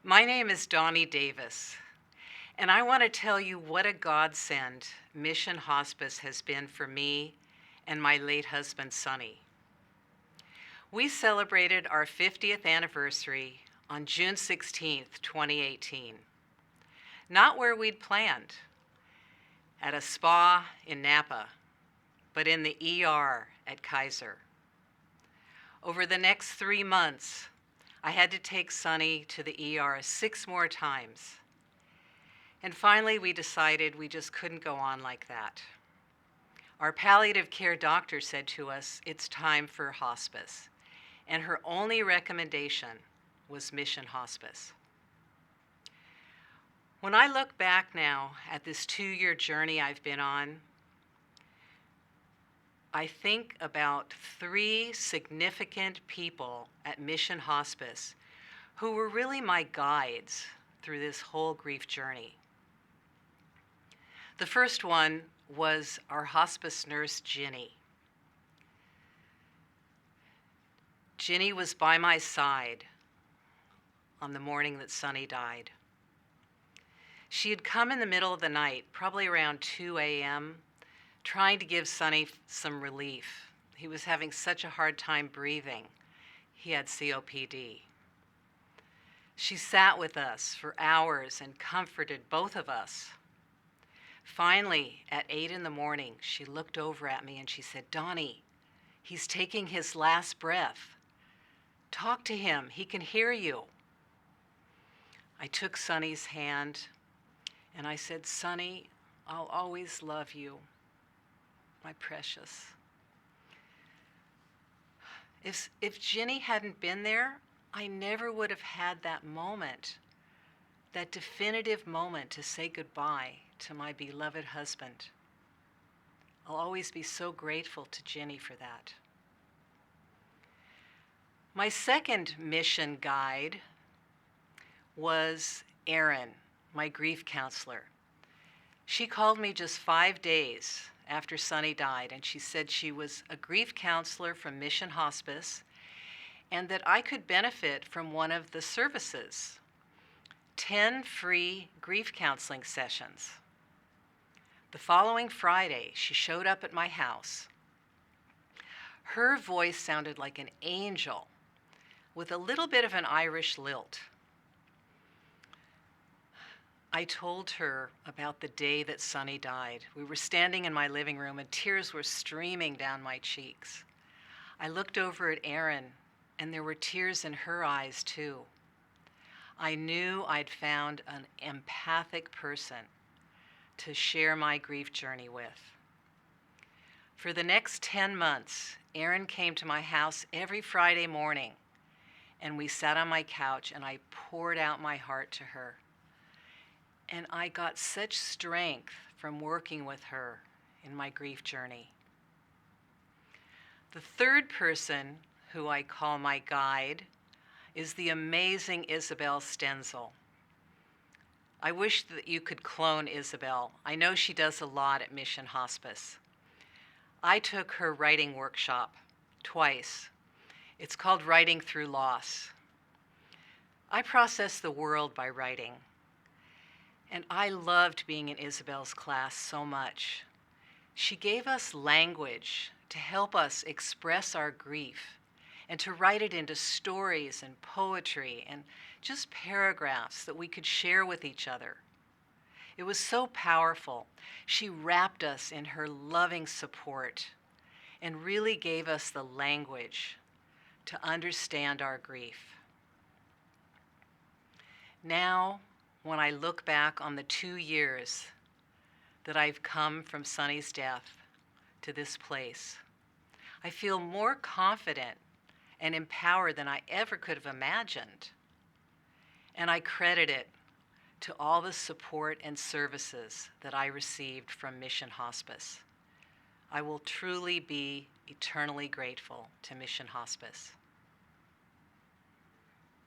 My name is Sonny Davis, and I want to tell you what a godsend Mission Hospice has been for me and my late husband, Sonny. We celebrated our 50th anniversary on June 16th, 2018. Not where we'd planned, at a spa in Napa, but in the ER at Kaiser. Over the next 3 months, I had to take Sonny to the ER 6 more times. And finally, we decided we just couldn't go on like that. Our palliative care doctor said to us, it's time for hospice. And her only recommendation was Mission Hospice. When I look back now at this 2-year journey I've been on, I think about 3 significant people at Mission Hospice who were really my guides through this whole grief journey. The first one was our hospice nurse, Ginny. Ginny was by my side on the morning that Sonny died. She had come in the middle of the night, probably around 2 a.m., trying to give Sonny some relief. He was having such a hard time breathing. He had COPD. She sat with us for hours and comforted both of us. Finally, at 8 in the morning, she looked over at me and she said, "Donnie, he's taking his last breath. Talk to him, he can hear you." I took Sonny's hand and I said, "Sonny, I'll always love you, my precious." If Ginny hadn't been there, I never would have had that moment, that definitive moment to say goodbye to my beloved husband. I'll always be so grateful to Ginny for that. My second mission guide was Erin, my grief counselor. She called me just 5 days after Sonny died, and she said she was a grief counselor from Mission Hospice and that I could benefit from one of the services, 10 free grief counseling sessions. The following Friday, she showed up at my house. Her voice sounded like an angel with a little bit of an Irish lilt. I told her about the day that Sonny died. We were standing in my living room and tears were streaming down my cheeks. I looked over at Erin and there were tears in her eyes too. I knew I'd found an empathic person to share my grief journey with. For the next 10 months, Erin came to my house every Friday morning and we sat on my couch and I poured out my heart to her. And I got such strength from working with her in my grief journey. The third person who I call my guide is the amazing Isabel Stenzel. I wish that you could clone Isabel. I know she does a lot at Mission Hospice. I took her writing workshop twice. It's called Writing Through Loss. I process the world by writing. And I loved being in Isabel's class so much. She gave us language to help us express our grief and to write it into stories and poetry and just paragraphs that we could share with each other. It was so powerful. She wrapped us in her loving support and really gave us the language to understand our grief. Now, when I look back on the 2 years that I've come from Sonny's death to this place, I feel more confident and empowered than I ever could have imagined. And I credit it to all the support and services that I received from Mission Hospice. I will truly be eternally grateful to Mission Hospice.